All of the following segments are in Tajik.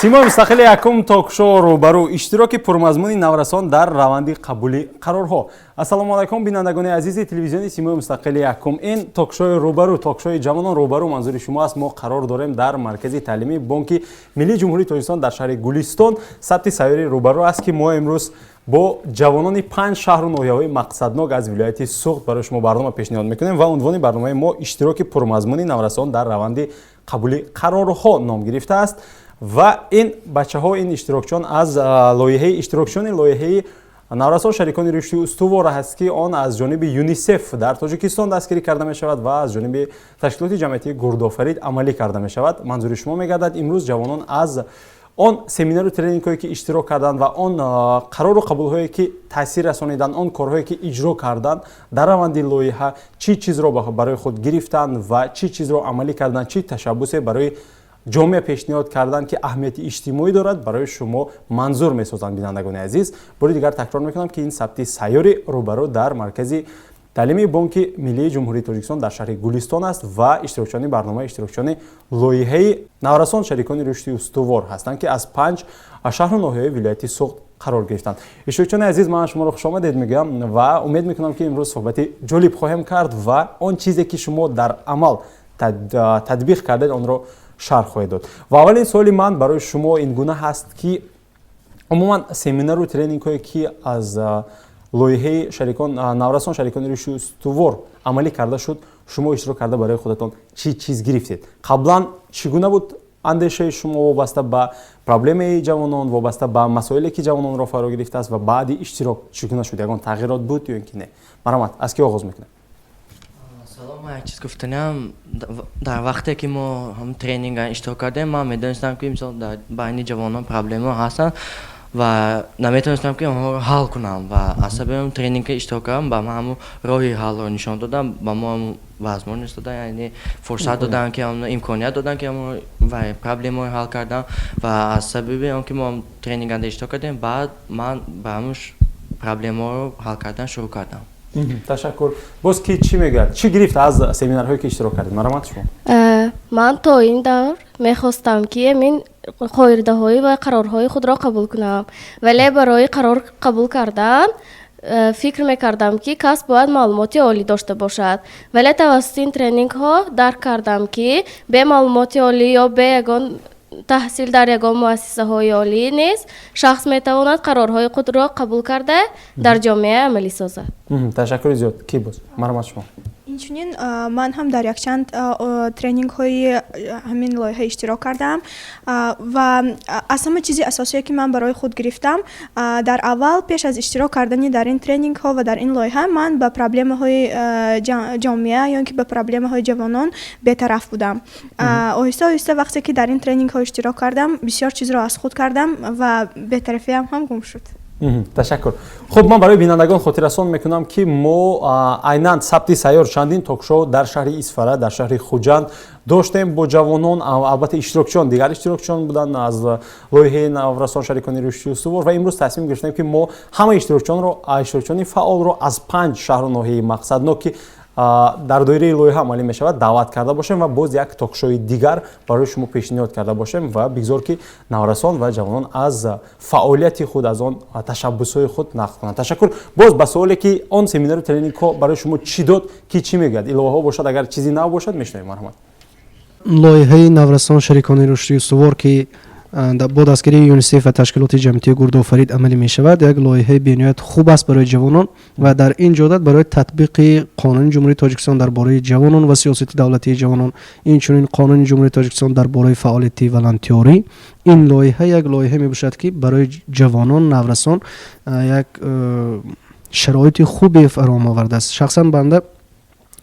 سیما مستقل یکم تاک شو روبرو اشتراک پرمضمون نورسان در روند قبول قرارها. السلام علیکم بینندگان عزیز تلویزیون سیما مستقل یکم. این تاک شو روبرو، تاک شو جوانان روبرو منظور شما است. ما قرار داریم در مرکز تعلیمی بانک ملی جمهوری تاجیکستان در شهر گلستان ثبت سیاری روبرو است که ما امروز با جوانان 5 شهر و ناحیه‌های مقصدناک از ولایت سوخت برای شما برنامه پیشنهاد میکنیم و عنوان برنامه ما اشتراک پرمضمون نورسان در روند قبول قرارها نام گرفته است. و این بچه ها این اشتراکچان از لایحه اشتراکچان لایحه نورسان شریکان رشدی استوار هست که آن از جانب یونیسف در تاجیکستان دستگیری کرده می شود و از جانب تشکیلات جمعیتی گردآفرید عملی کرده می شود. منظور شما می گردد امروز جوانان از آن سمینار و ترینینگ هایی که اشتراک کردند و آن قرار و قبول هایی که تاثیر رسانیدند، آن کارهایی که اجرا کردند در روند لایحه چی چیز را برای خود گرفتند و چی چیز را عملی کردند، چی تشبوسی برای جامعه پیشنهاد کردن که اهمیت اجتماعی دارد برای شما منظور می‌سازند. بینندگان عزیز، بار دیگر تکرار می‌کنم که این ثبت سیاری روبرو در مرکز تعلیمی بانک ملی جمهوری تاجیکستان در شهر گلستان است و اشتراکچانی برنامه اشتراکچانی لایحه نورسان شریکان رشدی استوار هستند که از 5 شهر و ناحیه ولایت سوخت قرار گرفتند. اشتراکچان عزیز، من شما را خوش آمدید میگم و امید میکنم که امروز صحبت جالب خواهیم کرد و آن چیزی که شما در عمل تطبیق کردید آن را شرح خواهید داد. و اولین سوالی من برای شما این گونه هست که عموما سمینار و ترینینگ هایی که از لایحه شریکان نورسان شریکان رشدی استوار عملی کرده شد شما اشتراک کرده برای خودتان چی چیز گرفتید؟ قبلا چگونه بود اندیشه شما وابسته به پرابلم جوانان، وابسته به مسائلی که جوانان را فرا گرفته است و بعد اشتراک چگونه شد؟ یگان تغییرات بود یا اینکه نه؟ مرحمت، از کی آغاز میکنه؟ سلام، هر چیز گفتنم در وقتی که ما هم ترینینگ اشتراک کردیم من میدونستم که مثلا در بین جوانان پرابلم ها هستن و نمیتونستم که اونها رو حل کنم و عصبی ترینینگ اشتراک کردم با ما هم راهی حل رو نشان دادم، با ما هم وزمان دادن، یعنی فرصت دادن که هم امکانیت دادن که هم و پرابلم رو حل کردم و عصبی اون که ما ترینینگ اشتراک کردیم بعد من با همش پرابلم رو حل کردن شروع کردم. تشکر. باز کی چی میگه؟ چی گرفت از سمینارهایی که اشتراک کردید؟ مرحمت شما. من تا این دور میخواستم که من قاعده‌های و قرارهای خود را قبول کنم، ولی برای قرار قبول کردن فکر میکردم که کس باید معلومات عالی داشته باشد، ولی توسط این ترینینگ ها درک کردم که به معلومات عالی یا به یگان تحصیل در یگان مؤسسه های عالی نیست شخص میتواند قرارهای خود را قبول کرده در جامعه عملی سازد. تشکر زیاد. کی باز؟ مرحمت شما. اینچنین من هم در یک چند ترینینگ های همین لایحه اشتراک کردم و از همه چیزی اساسی که من برای خود گرفتم در اول پیش از اشتراک کردن در این ترینینگ ها و در این لایحه من به پرابلم های جامعه یا که به پرابلم های جوانان بی‌طرف بودم. آهسته آهسته وقتی که در این ترینینگ ها اشتراک کردم بسیار چیز را از خود کردم و بی‌طرفی هم گم شد. تشکر. خب من برای بینندگان خاطر رسان میکنم که ما عیناً ثبت سیار چندین تاک شو در شهر اسفره، در شهر خوجند داشتیم با جوانان، البته اشتراکچیان دیگر اشتراکچیان بودن از لایحه نورسان شریکان رشدی استوار و امروز تصمیم گرفتیم که ما همه اشتراکچیان فعال رو از 5 شهر و ناحیه مقصدناک که در دایره لایحه عملی می شود دعوت کرده باشیم و باز یک تاک شوی دیگر برای شما پیشنهاد کرده باشیم و بگذار که نورسان و جوانان از فعالیت خود از آن تشبس‌های خود نقل کنند. تشکر. باز به سوالی که آن سمینار و ترینینگ ها برای شما چی داد که چی میگه؟ الهه ها باشد اگر چیزی نباشد میشنویم. مرحمت. لایحه نورسان شریکان رشدی استوار که با دستگیری یونیسف و تشکیلات جمعیتی گردآفرید عملی می شود یک لایحه بنیاد خوب است برای جوانان و در این جهت برای تطبیق قانون جمهوری تاجیکستان درباره جوانان و سیاست دولتی جوانان، اینچنین قانون جمهوری تاجیکستان درباره فعالیت ولنتیاری، این لایحه یک لایحه می باشد که برای جوانان نورسان یک شرایط خوبی فراهم آورده است. شخصا بنده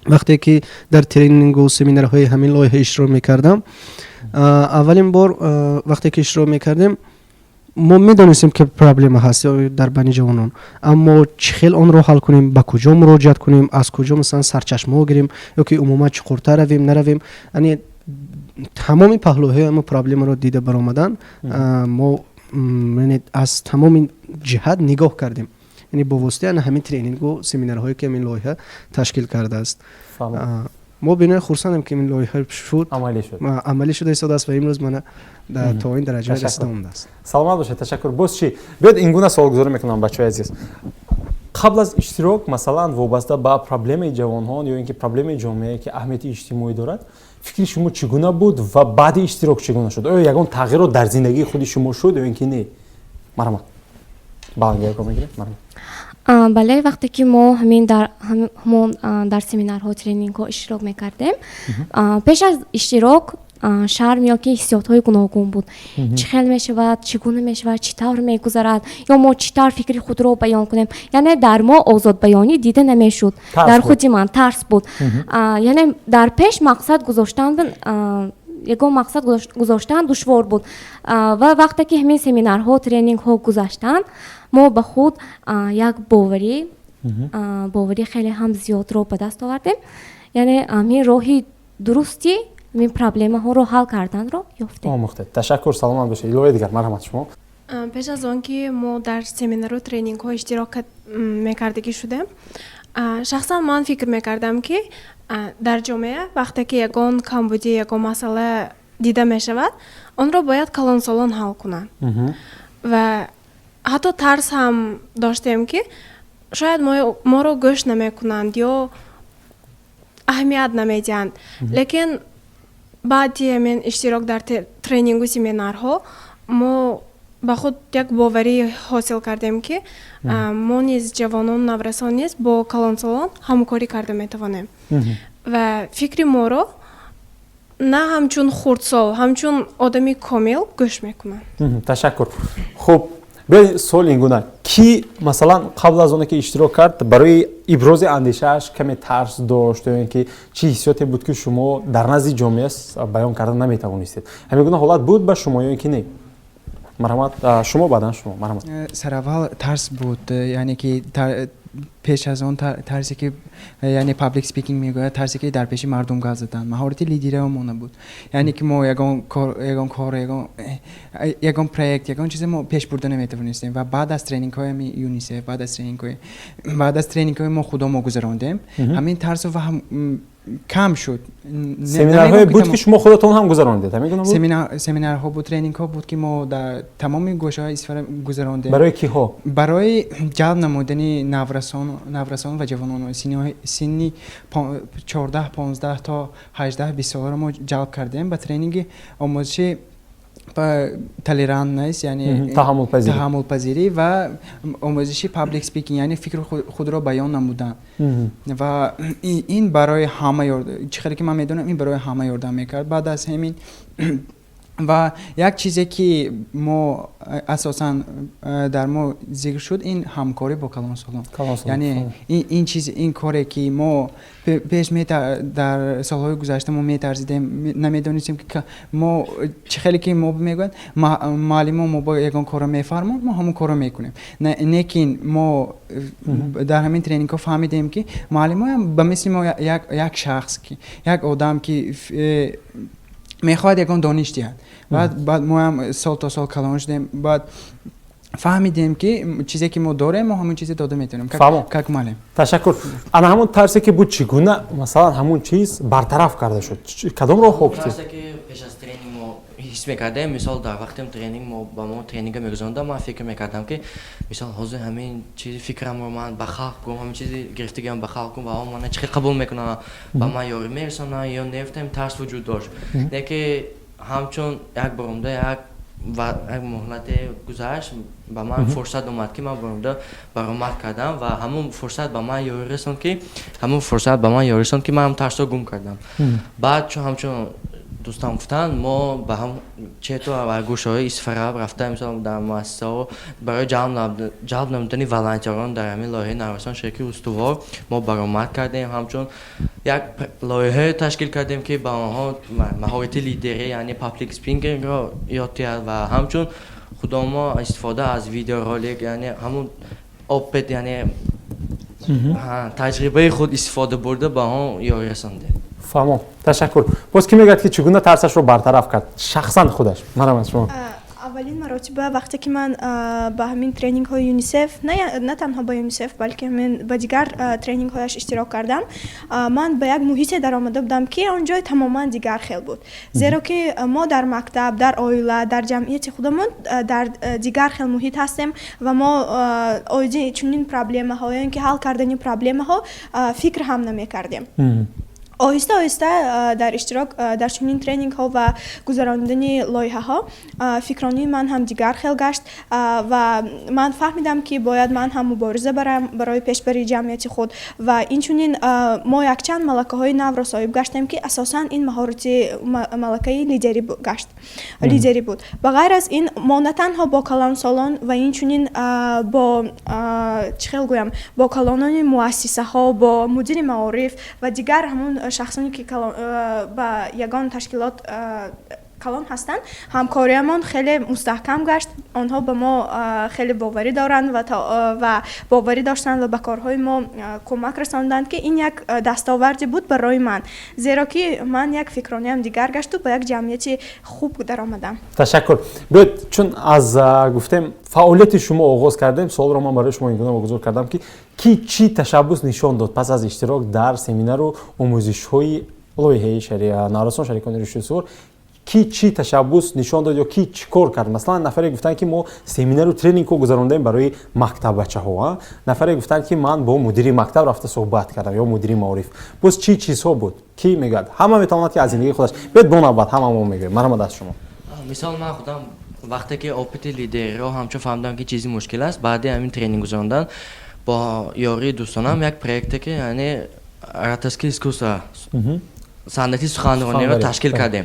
وقتی که در ترینینگ و سمینارهای همین لایحه اشتراک می‌کردم اولین بار وقتی که اشتراک می‌کردیم ما می‌دانستیم که پرابلم هست در بین جوانان، اما چخیل آن رو حل کنیم، به کجا مراجعت کنیم، از کجا مثلا سرچشمه بگیریم یا که عموما چقورتر رویم نرویم، یعنی تمام پهلوهای ما پرابلم رو دیده برآمدن ما یعنی از تمام جهت نگاه کردیم، یعنی با واسطه همین ترینینگ و سمینارهایی که همین لایحه تشکیل کرده است. ما بینای خرسندیم که این لایحه شد عملی شد. عملی شده ایستاده است و امروز من در تا این درجه تشکر. رسیده مونده است. سلامت باشید. تشکر. باز چی بیاد این گونه سوال گذاری میکنم بچه‌های عزیز. قبل از اشتراک مثلا وابسته به پرابلم جوانان یا اینکه پرابلم جامعه که اهمیت اجتماعی دارد، فکر شما چگونه بود و بعد اشتراک چگونه شد؟ آیا یگان تغییر در زندگی خود شما شد یا اینکه نه؟ مرحبا. بالا میگیره. مرحبا. بله، وقتی که ما همین در سمینارها ترینینگ‌ها اشتراک می‌کردیم، پیش از اشتراک شرم یا که حسیات‌های گوناگون بود. چه خیلی می‌شود، چگونه می‌شود، چطور می‌گذرد یا ما چطور فکر خود را بیان کنیم. یعنی در ما آزاد بیانی دیده نمی‌شد. در خود من ترس بود. یعنی در پیش مقصد گذاشتن یگان مقصد گذاشتن دشوار بود و وقتی که همین سمینارها ترینینگ‌ها گذاشتن ما به خود یک باوری خیلی هم زیاد رو به دست آوردیم. یعنی همین راهی درستی این پرابلم ها رو حل کردن رو یافتیم. آموخته. تشکر. سلامت باشید. لوی دیگر مرحمت شما. پیش از آن که ما در سمینار و ترینینگ ها اشتراک میکردگی شدیم، شخصا من فکر میکردم که در جامعه وقتی که یگان کمبودی یگان مسئله دیده میشود آن را باید کلان سالان حل کنند و حتی ترس هم داشتیم که شاید ما رو گوش نمیکنند یا اهمیت نمیدهند. لیکن بعد همین اشتراک در ترینینگ و سمینارها ما با خود یک باوری حاصل کردیم که ما نیز جوانان نورسان نیز با کلانسالان همکاری کرده میتوانیم و فکر ما رو نه همچون خردسال همچون آدمی کامل گوش میکنن. تشکر. خب به سوال این گونه کی مثلا قبل از اون که اشتراک کرد برای ابراز اندیشه‌اش کمی ترس داشت یا اینکه چه حسیاتی بود که شما در نزد جامعه بیان کردن نمیتوانستید؟ همین گونه حالت بود به شما یا اینکه نه؟ مرحمت. شما بعدن شما. مرحمت. سر اول ترس بود، یعنی که پیش از اون ترسی که یعنی پابلیک سپیکینگ میگوید، ترسی که در پیش مردم گپ زدن، مهارت لیدری مون بود. یعنی که ما یگان کار یگان پروژه یگان چیز ما پیش برده نمیتونستیم و بعد از ترینینگ های یونیسف بعد از ترینینگ های ما خودمون گذراندیم همین ترس و هم کم شد. سمینارهای بود که شما خودتون هم گذراندید؟ همین بود؟ سمینارها بود، ترینینگ ها بود که ما در تمام گوشه‌های کشور گذراندیم. برای کی ها؟ برای جلب نمودن نورسان و جوانان سنی 14 15 تا 18 20 ساله را ما جلب کردیم به ترینینگ آموزشی تالرانس یعنی تحمل پذیری و آموزشی پابلیک سپیکینگ یعنی فکر خود را بیان نمودن و این برای همه چیزی که من میدونم این برای همه یاردم میکرد. بعد از همین و یک چیزی که ما اساساً در ما ذکر شد این همکاری با کلانسالان. یعنی این کاری که ما پیش در سالهای گذشته ما می‌ترسیدیم نمی‌دونستیم که ما چه خیلی که ما میگن معلم ما با یگان کار می‌فرمون ما همون کارو میکنیم. لیکن ما در همین ترینینگ ها فهمیدیم که معلم هم به مثل ما یک شخص که یک آدم که میخواد یکان دانش دهد. بعد ما هم سال تا سال کلان شدیم. بعد فهمیدیم که چیزی که ما داریم ما همون چیزی داده میتونیم. کاک معلم. تشکر. انا همون ترسی که بود چگونه مثلا همون چیز برطرف کرده شد؟ کدام راه خوب ترسی که پیش از ترینینگ ما حس میکردیم، مثال در وقتی ترینینگ با ما ترینینگ میگذروندم من فکر میکردم که مثال حاضر همین چیزی فکرم رو من به خلق کنم، همین چیزی گرفتگیم به خلق کنم و من چقدر قبول میکنم با من یاری میرسونم یا نفتم ترس وجود داشت. لیکن همچون یک برنده یک مهلت گذشت با من فرصت اومد که من برآمد کردم و همون فرصت با من یاری رسوند که من هم ترس رو گم کردم. بعد چون همچون دوستان گفتن ما با هم چطور گوشه‌های اسفراب رفتیم مثلا در مؤسسه برای جلب نمودن والنتیران در همین لایحه نوسان شرکت استوار ما برآمد کردیم. همچون یک لایحه تشکیل کردیم که با آنها مهارت لیدری یعنی پابلیک سپیکینگ را یاد دهد و همچون خود ما استفاده از ویدیو رولینگ یعنی همون اوپت یعنی تجربه خود استفاده برده با آن یاری رسانده. فهمم. تشکر. باز کی میگه که چگونه ترسش رو برطرف کرد؟ شخصا خودش. مرحبا شما. аввалин маротиба вақте ки ман ба ҳамин тренингҳои юнисеф на танҳо ба юнисеф балки ҳамин ба дигар тренингҳояш иштирок кардам, ман ба як муҳите даромада будам ки он ҷой тамоман дигар хел буд, зеро ки мо дар мактаб, дар оила, дар ҷамъияти худамон дар дигар хел муҳит ҳастем ва мо оиди чунин проблемаҳо ё ин ки ҳал кардани проблемаҳо фикр ҳам намекардем. оҳиста оҳиста дар иштирок дар чунин тренингҳо ва гузарондани лоиҳаҳо фикрони ман ҳам дигар хел гашт ва ман фаҳмидам ки бояд ман ҳам мубориза барам барои пешбари ҷамъияти худ ва инчунин мо якчанд малакаҳои навро соҳиб гаштем ки асосан ин маҳорати малакаи лидерӣ гашт, лидерӣ буд. Ба ғайр аз ин мо на танҳо бо калонсолон ва инчунин бо чӣ хел гӯям бо калонони муассисаҳо, бо мудири маориф ва дигар ҳамон шахсоне ки ба ягон ташкилот калон ҳастанд, ҳамкориамон хеле мустаҳкам гашт. Онҳо ба мо хеле боварӣ доранд ва боварӣ доштанд ва ба корҳои мо кӯмак расонданд ки ин як дастоварде буд барои ман, зеро ки ман як фикрониям дигар гашту ба як ҷамъияти хуб даромадам. Ташаккур. Биёед, чун аз гуфтем фаъолияти шумо оғоз кардем, суолро ман барои шумо ин гуна вогузор кардам ки чӣ ташаббус нишон дод пас аз иштирок дар семинару омӯзишҳои лоиҳаи Наврасон шарикони рушди устувор, ки чӣ ташаббус нишон дод ё ки чӣ кор кард? Масалан, нафаре гуфтанд ки мо семинару тренингҳо гузарондем барои мактаббачаҳо, нафаре гуфтанд ки ман бо мудири мактаб рафта суҳбат кардам ё мудири маориф. Боз чӣ чизҳо буд? Ки мегӯяд? Ҳама метавонад ки аз зиндагии худаш биёед бо навбат ҳама мо мегӯем. Марҳамат аз шумо. мисол ман худам вақте ки опити лидериро ҳамчун фаҳмидам ки чизи мушкил аст, баъди ҳамин тренинг гузарондан бо ёрии дӯстонам як проекте ки яъне ораторские искусства санъати суханрониро ташкил кардем.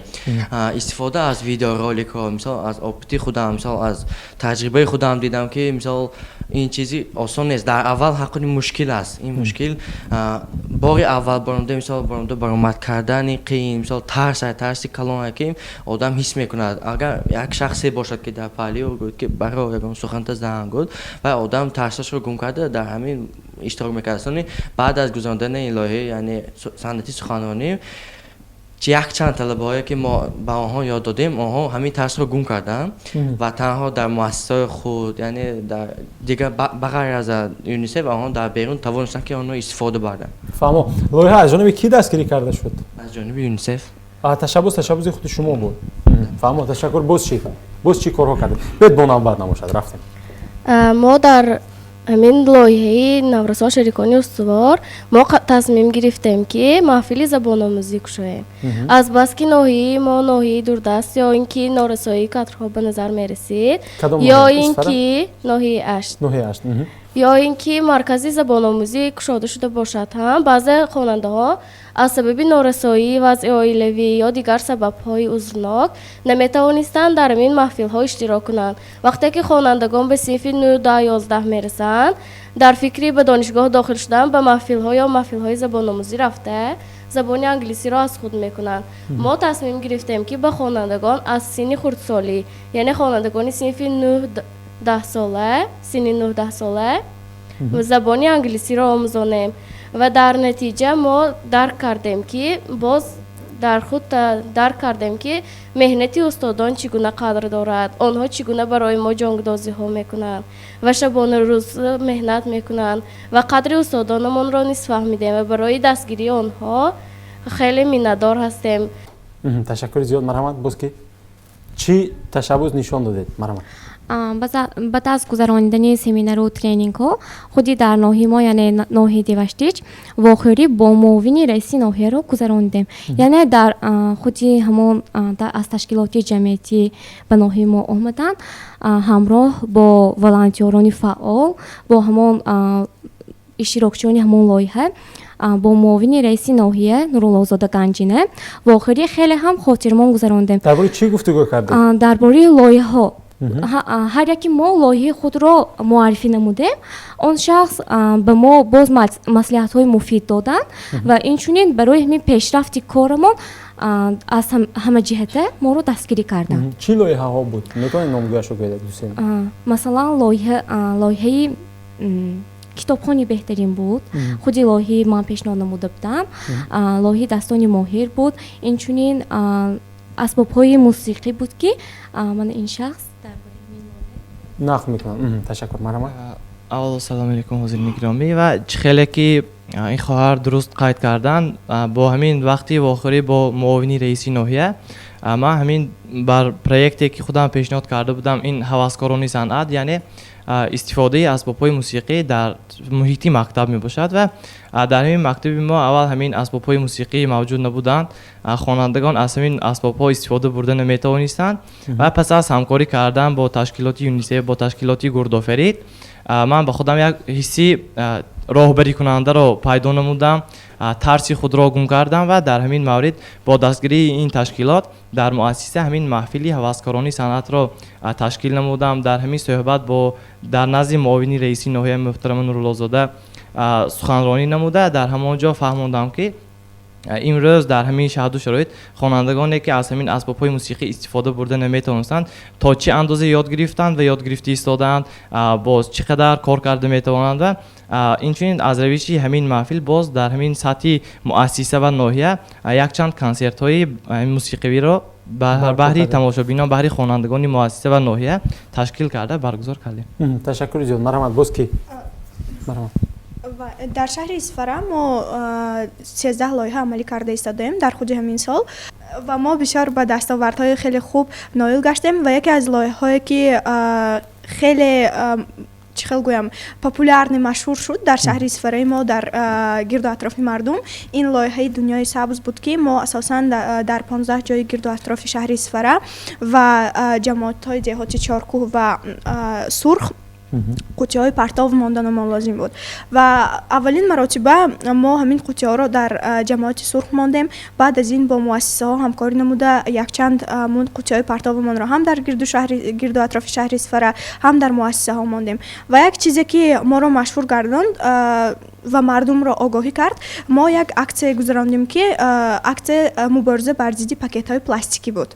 Истифода аз видеороликҳо, мисол аз опити худам, мисол аз таҷрибаи худам дидам ки мисол ин чизи осон нест. Дар аввал ҳаққи мушкил аст. Ин мушкил бори аввал боронда мисол боронда баромад кардани қиин, мисол тарси калон ки одам ҳис мекунад. Агар як шахсе бошад ки дар палио гӯяд ки баро ягон суханта заҳан гуфт ва одам тарсашро гум карда дар ҳамин иштирок мекард. Баъд аз гузарондани ин лоиҳаи яъне санъати суханронӣ якчанд талабаҳое ки мо ба онҳо ёд додем, онҳо ҳамин тарсро гум карданд ва танҳо дар муассисаҳои худ, яъне дар дигар ба ғайр аз юнисеф онҳо дар берун тавонистанд ки онҳо истифода барданд. Фаҳмо. Лоиҳа аз ҷониби ки дастгирӣ карда шуд? Аз ҷониби юнисеф. Ташаббуси худи шумо буд. Фаҳмо, ташаккур. Боз чӣ корҳо кардем? Биёед бо навбат набошад, рафтем. мо дар ҳамин лоиҳаи Наврасон шарикони устувор мо тасмим гирифтем ки маҳфили забономӯзӣ кушоем. Азбаски ноҳияи мо ноҳияи дурдаст ё ин ки норасоии кадрҳо ба назар мерасид, ё ин ки ноҳияи ашт, ё ин ки маркази забономӯзӣ кушода шуда бошад, ҳам баъзе хонандаҳо аз сабаби норасоии вазъи оилавӣ ё дигар сабабҳои узрнок наметавонистанд дар ин маҳфилҳо иштирок кунанд. Вақте ки хонандагон ба синфи 9-10 мерасанд, дар фикри ба донишгоҳ дохил шудан ба маҳфилҳо ё маҳфилҳои забономӯзӣ рафта забони англисиро аз худ мекунанд. Мо тасмим гирифтем ки ба хонандагон аз синни хурдсолӣ, яъне хонандагони синфи 9-10 сола, синни 9-10 сола забони англисиро омӯзонем ва дар натиҷа мо дарк кардем ки боз дар худ дарк кардем ки меҳнати устодон чӣ гуна қадр дорад, онҳо чӣ гуна барои мо ҷонгдозиҳо мекунанд ва шабонарӯз меҳнат мекунанд ва қадри устодонамонро низ фаҳмидем ва барои дастгирии онҳо хеле миннатдор ҳастем. Ташаккури зиёд. Марҳамат. Боз ки чӣ ташаббус нишон додед? Марҳамат. Баъд аз гузарондани семинару тренингҳо худи дар ноҳияи мо, яъне ноҳияи Деваштич, вохӯрӣ бо муовини раиси ноҳияро гузарондем. Яъне дар худи ҳамон аз ташкилоти ҷамъиятӣ ба ноҳияи мо омаданд, ҳамроҳ бо волонтёрони фаъол, бо ҳамон иштирокчиёни ҳамон лоиҳа, бо муовини раиси ноҳия Нуруллозода Ганҷина вохӯрӣ хеле ҳам хотирмон гузарондем. Дар бораи чӣ гуфтугӯ кардед? Дар бораи лоиҳаҳо ҳар яке мо лоиҳаи худро муаррифӣ намудем. Он шахс ба мо боз маслиҳатҳои муфид доданд ва инчунин барои ҳамин пешрафти корамон аз ҳамаҷиҳата моро дастгирӣ карданд. Чӣ лоиҳаҳо буд? Метавонед номгӯяшро гӯед? Масалан, лоиҳаи китобхони беҳтарин буд. Худи лоиҳаи ман пешниҳод намуда будам. Лоиҳаи Дастони Моҳир буд. Инчунин асбобҳои мусиқӣ буд ки ман ин шахс نقد میکنن. تشکر. مرحمت. اول سلام علیکم حضور گرامی و خیلی که این خواهر درست قید کردن با همین وقتی و آخری با معاونی رئیسی ناحیه ما همین بر پروژه‌ای که خودم پیشنهاد کرده بودم این هوسکارانی صنعت یعنی استفاده اسباب‌های موسیقی در محیط مکتب می باشد و در همین مکتب ما اول همین اسباب‌های موسیقی موجود نبودند خوانندگان از همین اسباب‌ها استفاده برده نمی‌توانستند و پس از همکاری کردن با تشکیلات یونیسف با تشکیلات گردآفرید من به خودم یک حسی راهبری کننده را پیدا نمودم ترسی خود را گم کردم و در همین مورد با دستگیری این تشکیلات در مؤسسه همین محفلی هوسکارانی صنعت را تشکیل نمودم در همین صحبت با در نزد معاونی رئیسی ناحیه محترم نورالله‌زاده سخنرانی نموده در همانجا فهمیدم که امروز در همین شرایط و شرایط خوانندگانی که از همین اسباب‌های موسیقی استفاده برده نمی‌توانستند تا چه اندازه یاد گرفتند و یاد گرفته ایستادند باز چقدر کار کرده می‌توانند و اینچنین از روش همین محفل باز در همین سطح مؤسسه و ناحیه یک چند کنسرت‌های موسیقی را بهره تماشابینان بهره خوانندگان مؤسسه و ناحیه تشکیل کرده برگزار کردیم. تشکر زیاد. مرحمت. باز کی؟ مرحمت. در شهر اصفهان ما 13 لایحه عملی کرده ایستادیم در خود همین سال و ما بسیار با دستاوردهای خیلی خوب نایل گشتیم و یکی از لایحه‌هایی که خیلی چخل گویم پاپولار مشهور شد در شهر اصفهان ما در گرد و اطراف مردم این لایحه دنیای سبز بود که ما اساساً در 15 جای گرد و اطراف شهر اصفهان و جماعت‌های جهات چارکوه و سرخ قوطی‌های پرتاب ماندن ما لازم بود و اولین مراتبه ما همین قوطی‌ها را در جماعت سرخ ماندیم بعد از این با مؤسسه ها همکاری نموده یک چند مون قوطی‌های پرتاب مان را هم در گرد و اطراف شهر اصفهان هم در مؤسسه ها ماندیم و یک چیزی که ما را مشهور گرداند و مردم را آگاهی کرد ما یک اکت گذراندیم که اکت مبارزه بر ضد پاکت‌های پلاستیکی بود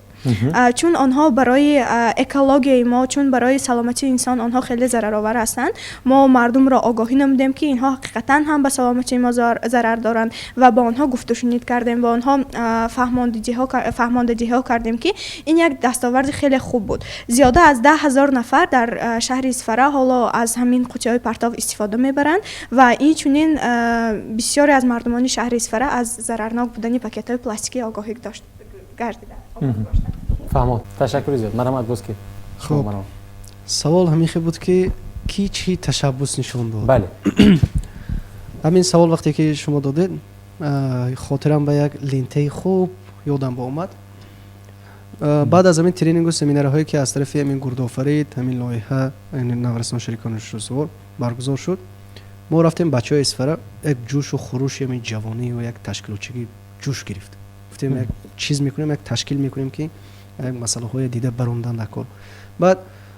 چون آنها برای اکولوژی ما چون برای سلامتی انسان آنها خیلی ضررآور هستند ما مردم را آگاهی نمودیم که اینها حقیقتا هم به سلامتی ما ضرر دارند و با آنها گفت و شنید کردیم با آنها فهماندگی ها کردیم که این یک دستاورد خیلی خوب بود زیاده از 10,000 نفر در شهر اصفهان حالا از همین قوطی‌های پرتاب استفاده میبرند و این چنین بسیاری از مردمان شهر اصفهان از ضررناک بودن پاکت‌های پلاستیکی آگاهی داشت گردیدند. فهمت. تشکر زیاد. مرحمت. باز کی؟ خب سوال همین بود که کی چی تشبس نشون داد. بله. همین سوال وقتی که شما دادید خاطرم به یک لینته خوب یادم اومد بعد از همین ترینینگ و سمینارهایی که از طرف همین گردآفرید همین لایحه یعنی نورستان شریکان رشد برگزار شد ما رفتیم بچه‌های اصفهان یک جوش و خروش همین جوانی و یک تشکیلاتچی جوش گرفت گفتیم یک چیز میکنیم یک تشکیل میکنیم که یک مسئله های دیده براندن نکن بعد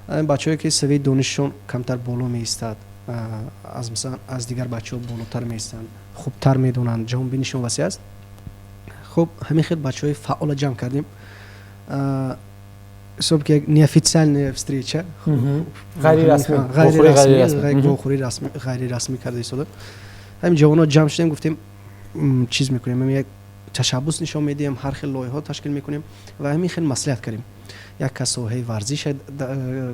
این بچه‌هایی که سوی دانششون کمتر بالا می ایستاد از مثلا از دیگر بچه‌ها بالاتر می ایستن خوبتر میدونن جهان بینیشون وسیع است خب همین خیلی بچه‌های فعال جمع کردیم صبح که نیافیتسال وستریچه غیر رسمی غیر رسمی کرده ایستاد همین جوانا جمع شدیم گفتیم چیز میکنیم همین یک تشبس نشون میدیم هر خیلی لایحه تشکیل میکنیم و همین خیلی مصلحت کردیم یک کس ساحه ورزش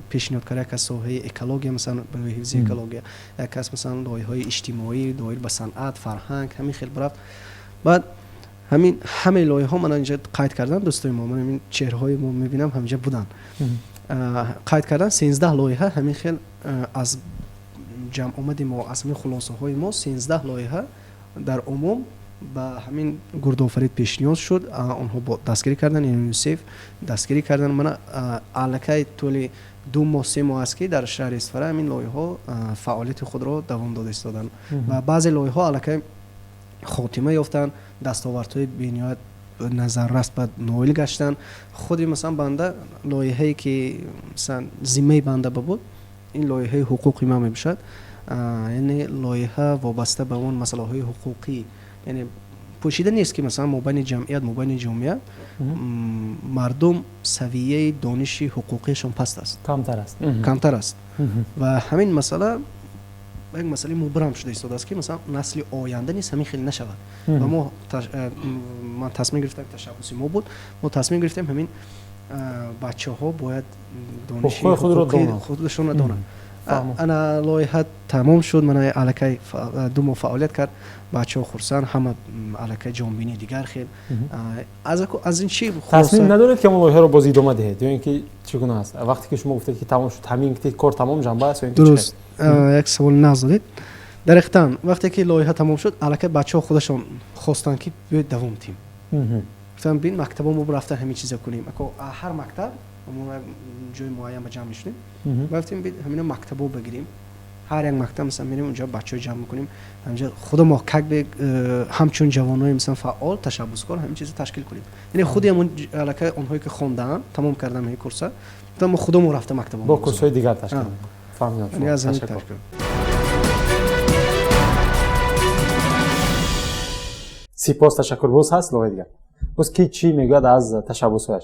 پیشنهاد کرد یک کس ساحه اکولوژی مثلا برای حفظ اکولوژی یک کس مثلا لایحه‌های اجتماعی دایر به صنعت فرهنگ همین خیلی برفت بعد همین همه لایحه‌ها من اینجا قید کردم دوستای ما من همین چهره‌های ما میبینم همینجا بودن قید کردن 13 لایحه همین خیلی از جمع آمدیم ما از همین خلاصه های ما 13 لایحه در عموم با همین گردآفرید پیشنهاد شد اونها با دستگیری کردن یونیسف دستگیری کردن من علاقه طول 2 ماه 3 ماه است که در شهر اصفهان همین لایحه فعالیت خود را دوام داده ایستادن و بعضی لایحه علاقه خاتمه یافتن دستاوردهای بی‌نهایت نظر رست بعد نایل گشتن خودی مثلا بنده لایحه‌ای که مثلا ذمه بنده بود این لایحه حقوقی ما میشد یعنی لایحه وابسته به اون مسائل های حقوقی یعنی پوشیده نیست که مثلا مبین جمعیت مبین جامعه مردم سویه دانش حقوقیشون پست است کمتر است و همین مسئله یک مسئله مبرم شده ایستاده است که مثلا نسل آینده نیست همین خیلی نشود و ما تصمیم گرفتیم تشبسی ما بود ما تصمیم گرفتیم همین бачаҳо бояд ҳуқуқи худро донанд. худшонро донанд. فهمم. ана лоиҳа тамом шуд, мана аллакай 2 моҳ фаъолият кард, бачаҳо хурсанд, ҳама аллакай ҷонбинии дигар хел аз ин чӣ تصمیم ندارید که لایحه رو باز ادامه دهید یا اینکه چگونه است وقتی که شما گفتید که تمام شد همین گفتید کار تمام جنبه است یا اینکه дуруст як саволи нағз додед. дарехтан вақте ки лоиҳа тамом шуд, аллакай бачаҳо худашон хостанд ки биёед давом диҳем. гуфтам бин мактаба мо рафта ҳамин чиза кунем. ҳар мактаб мо ҷои муайян ба ҷамъ мешунем. гуфтем бин ҳамина мактабо бигирем. ҳар як мактаб мисалан мерем унҷо бачаҳо ҷамъ мекунем. ҳамҷо худо мо как бе ҳамчун ҷавонои мисалан фаъол ташаббускор ҳамин чиза ташкил кунем. яъне худи ҳамон аллакай онҳое ки хондаанд тамом кардан ҳамин курса, гуфтам мо худо мо рафта мактаба با کورس‌های دیگر تشکیل می‌دید. فهمیدم یعنی شما. از این تشکر. تشکر. سپاس تشکر. باز هست لایحه دیگر. باز کی چی میگوید از تشبس‌هایش؟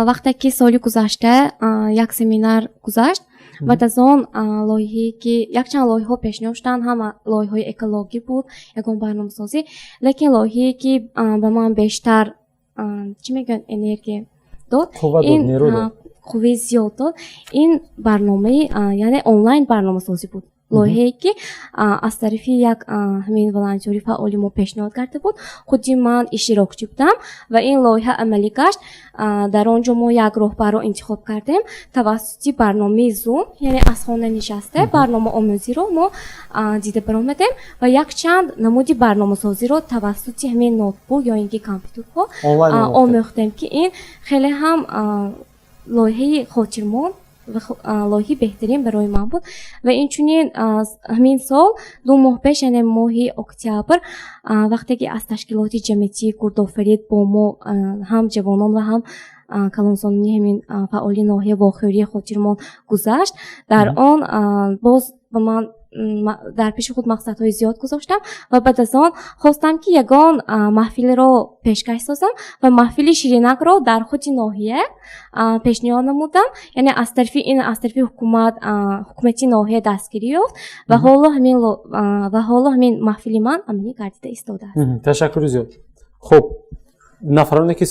вақте ки соли гузашта як семинар гузашт, баъд аз он лоиҳае ки якчанд лоиҳаҳо пешниҳод шуданд, ҳама лоиҳаҳои экологӣ буд, ягон барномасозӣ, лекин лоиҳае ки ба ман бештар чӣ мегӯянд энергия дод, қувват дод, нерӯ дод. қувваи зиёд дод, ин барномаи яъне онлайн барномасозӣ буд. лоиҳае ки аз тарафи як ҳамин волонтёри фаъоли мо пешниҳод карда буд. худи ман иштирокчӣ будам ва ин лоиҳа амалӣ гашт. дар он ҷо мо як роҳбарро интихоб кардем тавассути барномаи Zoom, яъне аз хона нишаста барномаомӯзиро мо дида баромадем ва якчанд намуди барномасозиро тавассути ҳамин ноутбук ё ин ки компютерҳо омӯхтем ки ин хеле ҳам лоиҳаи хотирмон лоиҳаи беҳтарин барои ман буд ва инчунин ҳамин сол 2 моҳ пеш, яъне моҳи октябр, вақте ки аз ташкилоти ҷамъиятии курдофарид бо мо ҳам ҷавонон ва ҳам калонсони ҳамин фаъоли ноҳия вохӯрии хотирмон гузашт, дар он боз ба ман дар пеши худ мақсадҳои зиёд гузоштам ва баъд аз он хостам ки ягон маҳфилро пешкаш созам ва маҳфили ширинакро дар худи ноҳия пешниҳод намудам, яъне аз тарафи ҳукумати ноҳия дастгирӣ ёфт ва ҳоло ҳамин маҳфили ман амалӣ гардида истодааст. ташаккури зиёд. хуб, нафароне ки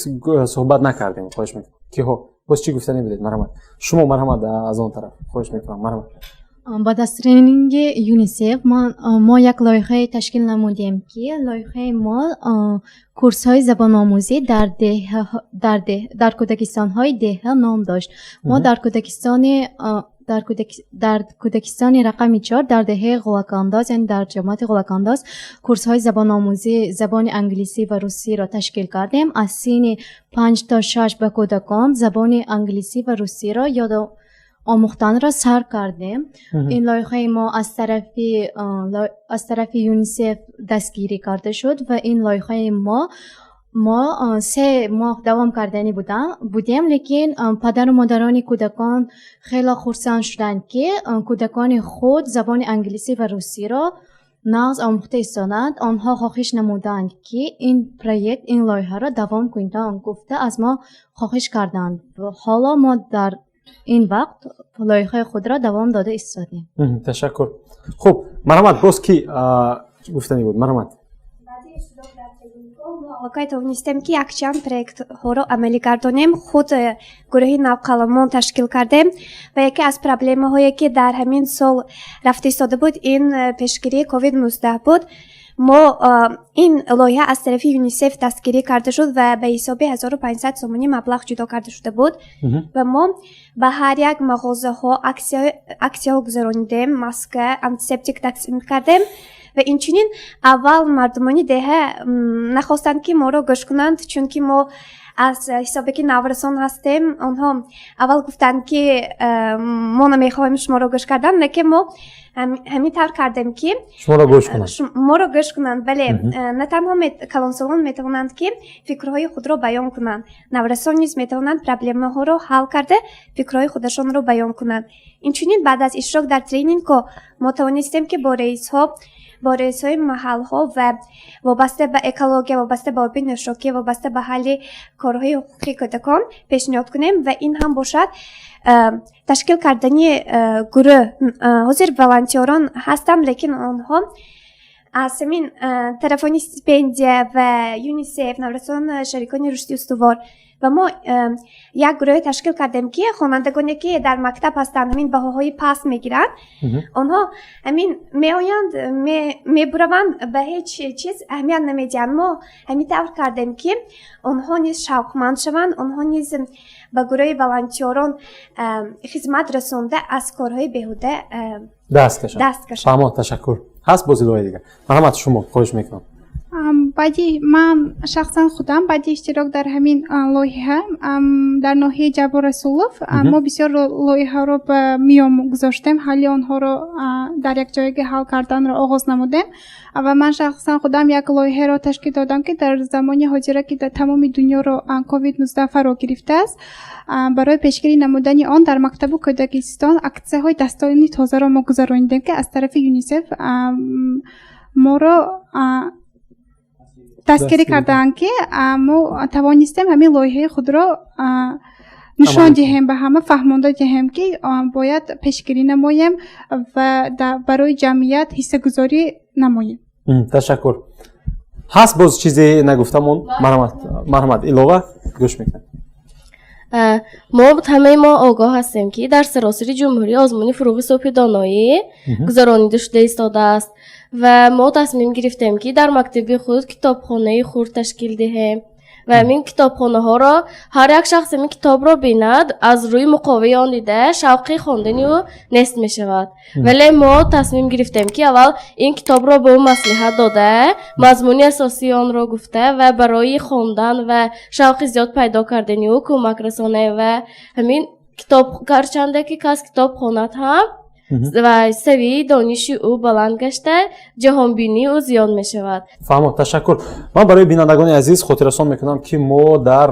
суҳбат накардем, хоҳиш мекунам киҳо боз чӣ гуфтанӣ бидед? марҳамат. шумо марҳамат аз он тараф, хоҳиш мекунам. марҳамат. баъд аз тренинги юнисеф мо як лоиҳае ташкил намудем ки лоиҳаи мо курсҳои забономӯзӣ дар кӯдакистонҳои деҳа ном дошт. мо дар кӯдакистони рақами 4 дар деҳаи ғулакандоз, яъне дар ҷамоати ғулакандоз курсҳои забономӯзӣ забони англисӣ ва русиро ташкил кардем. аз синни 5 то 6 ба кӯдакон забони англисӣ ва русиро омӯхтанро сар кардем. ин лоиҳаи мо аз тарафи юнисеф дастгирӣ карда шуд ва ин лоиҳаи мо 3 моҳ давом кардани будем, лекин падару модарони кӯдакон хеле хурсанд шуданд ки кӯдакони худ забони англисӣ ва русиро нағз омӯхта истоданд. онҳо хоҳиш намуданд ки ин проект, ин лоиҳаро давом кунанд, гуфта аз мо хоҳиш карданд. ҳоло мо дар ин вақт лоиҳаи худро давом дода истодем. ташаккур. хуб, марҳамат. боз ки гуфтанӣ буд? марҳамат. аллакай тавонистем ки якчанд проектҳоро амалӣ гардонем. худ гурӯҳи навқаламон ташкил кардем ва яке аз проблемаҳое ки дар ҳамин сол рафта истода буд, ин пешгирии COVID-19 буд. мо ин лоиҳа аз тарафи юнисеф дастгирӣ карда шуд ва ба ҳисоби 1500 сомонӣ маблағ ҷудо карда шуда буд ва мо ба ҳар як мағозаҳо аксияҳо гузаронидем, маска, антисептик тақсим кардем ва инчунин аввал мардумони деҳа нахостанд ки моро гӯш кунанд, чунки мо аз ҳисобе ки наврасон ҳастем. онҳо аввал гуфтанд ки мо намехоҳем шуморо гӯш кардан, лекин мо ҳамин тавр кардем ки моро гӯш кунанд. бале на танҳо калонсолон метавонанд ки фикрҳои худро баён кунанд, наврасон низ метавонанд проблемаҳоро ҳал карда фикрҳои худашонро баён кунанд. инчунин баъд аз иштирок дар тренингҳо мо тавонистем ки бо раисҳои маҳалҳо ва вобаста ба экология, вобаста ба оби нӯшокӣ, вобаста ба ҳалли корҳои ҳуқуқи кӯдакон пешниҳод кунем ва ин ҳам бошад ташкил кардани гурӯҳ. ҳозир волонтёрон ҳастанд, лекин онҳо از همین تلفنی استیپندیه و یونیسف نورسون شریکان رشدی استوار و ما یک گروه تشکیل کردیم که خوانندگانی که در مکتب هستند همین بهاهای پاس میگیرند آنها همین میآیند میبروند به هیچ چیز اهمیت نمیدهند. ما همین طور کردیم که آنها نیز شوقمند شوند، آنها نیز به گروه ولنتیوران خدمت رسونده از کارهای بیهوده دست کشن. فهمید. تشکر. هست بازیلوهای دیگه. محمد شما خواهش میکنم. بعدی من شخصا خودم بعد اشتراک در همین لایحه در ناحیه جبار رسولوف ما بسیار لایحه رو به میام گذاشتیم، حالی آنها رو در یک جایگه حل کردن رو آغاز نمودیم و من شخصا خودم یک لایحه رو تشکیل دادم که در زمان حاضر که در تمام دنیا رو کووید 19 فرا گرفته است برای پیشگیری نمودن آن در مکتب کودکستان اکسه های دستانی تازه را ما گذراندیم که از طرف یونیسف ما رو دستگیری کردن که ما توانستیم همین لایحه خود را نشان دهیم، به همه فهمانده دهیم که باید پیشگیری نماییم و برای جمعیت حصه گذاری نماییم. تشکر. هست باز چیزی نگفتم مرحمت علاوه گوش میکنم. ما آگاه هستیم که در سراسر جمهوری آزمون فروغ صبح دانایی گذرانیده شده ایستاده است و ما تصمیم گرفتیم که در مکتب خود کتابخانه خرد تشکیل دهیم و همین کتابخانه ها را هر یک شخص این کتاب را بیند از روی مقاوه آن دیده شوقی خواندنی او نصب می شود. ولی ما تصمیم گرفتیم که اول این کتاب را به او مصلحت داده، مضمون اساسی آن را گفته و برای خواندن و شوق زیاد پیدا کردنی او کمک رسانه و همین کتاب گرچنده که کس کتاب خواند هم و سوی دانش او بلند گشته جهانبینی او زیاد می شود. فهمید. تشکر. من برای بینندگان عزیز خاطررسان میکنم که ما در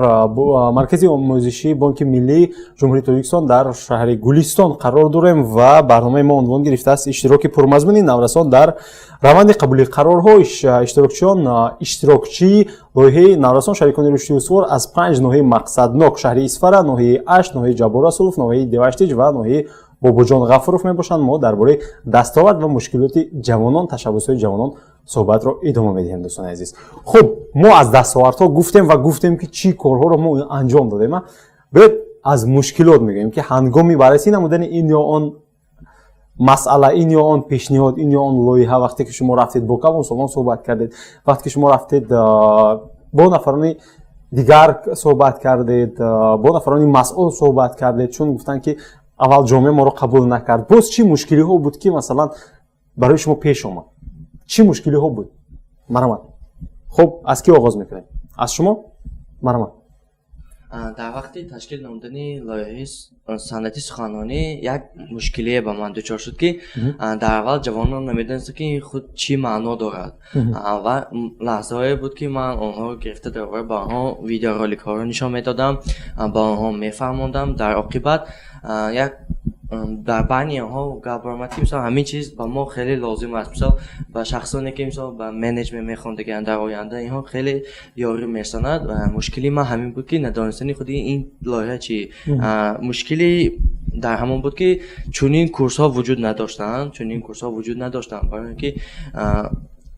مرکز آموزشی بانک ملی جمهوری تاجیکستان در شهر گلستان قرار داریم و برنامه ما عنوان گرفته است اشتراک پرمضمون نورسان در روند قبولی قرارها. اشتراکچیان اشتراکچی لایحه نورسان شریکان رشدی استوار از 5 ناحیه مقصدناک شهر اسفر، ناحیه اش، ناحیه جبار رسولوف، ناحیه دیوشتیج و ناحیه باباجان غفوروف میباشند. ما درباره دستاورد و مشکلات جوانان، تشبسات جوانان صحبت را ادامه میدیم دوستان عزیز. خب ما از دستاوردها گفتیم که چی کارها را ما انجام دادیم. بعد از مشکلات میگیم که هنگامی بررسی نمودن این یا آن مسئله، این یا آن پیشنهاد، این یا آن لایحه، وقتی که شما رفتید با کلان صحبت کردید، وقتی که شما رفتید با نفرانی دیگر صحبت کردید، با نفرانی مسئول صحبت کردید، چون گفتن که اول جامعه ما رو قبول نکرد. باز چی مشکلی ها بود که مثلا برای شما پیش اومد؟ چی مشکلی ها بود؟ مرحمت. خب از کی آغاز میکنیم؟ از شما؟ مرحمت. در وقتی تشکیل نمودن لایحه صنعتی سخنرانی یک مشکلی به من دچار شد که در اول جوانان نمیدونست که خود چی معنا دارد و لحظه‌ای بود که من آنها رو گرفته درباره با آنها ویدیو رولینگ ها رو نشان میدادم، با آنها میفهموندم. در عاقبت یک در بین آنها گپ برآمد که مثلا همین چیز با ما خیلی لازم است. مثلا با شخصانی که مثلا با منیجمنت میخوندگن در آینده اینها خیلی یاری میرساند و مشکلی من همین بود که ندانستنی خودی این لایحه چی. مشکلی در همون بود که چنین کورس ها وجود نداشتند، برای اینکه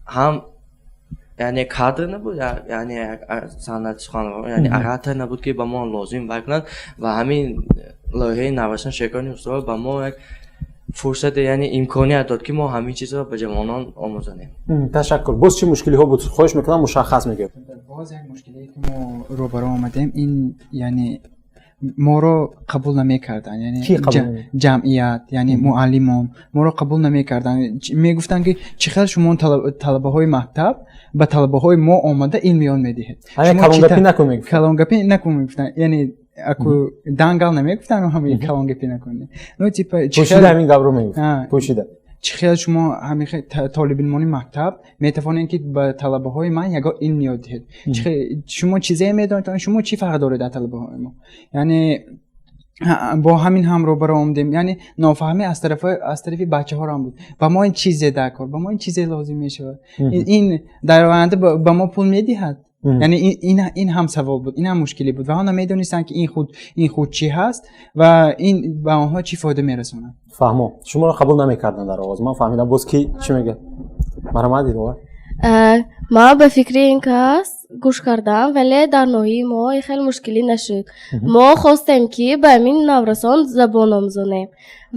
هم یعنی کادر نبود، یعنی صنعت سخنرانی یعنی احاطه نبود که با ما لازم بکنند و همین لایحه نورسان شریکان استوار با ما یک فرصت یعنی امکانیت داد که ما همین چیزا به جوانان آموزانیم. تشکر. باز چه مشکلی ها بود؟ خواهش میکنم مشخص میگید. باز یک مشکلی که ما روبرو آمدیم این یعنی ما رو قبول نمیکردن، یعنی جمعیت یعنی معلمان ما رو قبول نمیکردن. میگفتن که چقدر شما طلبه های مکتب به طلبه های ما آمده علمیان میدهید. کلانگپی نکنید گفتن، یعنی اكو دانگال نمیگفتن و همین کلانگپی نکنید. نو تیپ پوشیده همین گبرو میگفت. پوشیده. چقدر شما همین طالب علمانی مکتب میتوانید که به طلبه های من یک علم یاد دهید. شما چیزی میدونید، شما چی فرق داره در طلبه های ما؟ یعنی با همین هم رو برای آمدیم، یعنی نافهمی از طرف بچه ها هم بود. با ما این چیزی درکار، با ما این چیزی لازم میشه. این در آینده با ما پول میدهد. یعنی این هم سوال بود، این هم مشکلی بود و آنها میدونستن که این خود چی هست و این به آنها چی فایده میرسونه. فهمم. شما رو قبول نمیکردن در آغاز. من فهمیدم. باز کی چی میگه؟ марҳамат илова. ман ба фикри ин кас гӯш кардам, вале дар ноҳияи мо ин хеле мушкилӣ нашуд. мо хостем ки ба ҳамин наврасон забон омӯзонем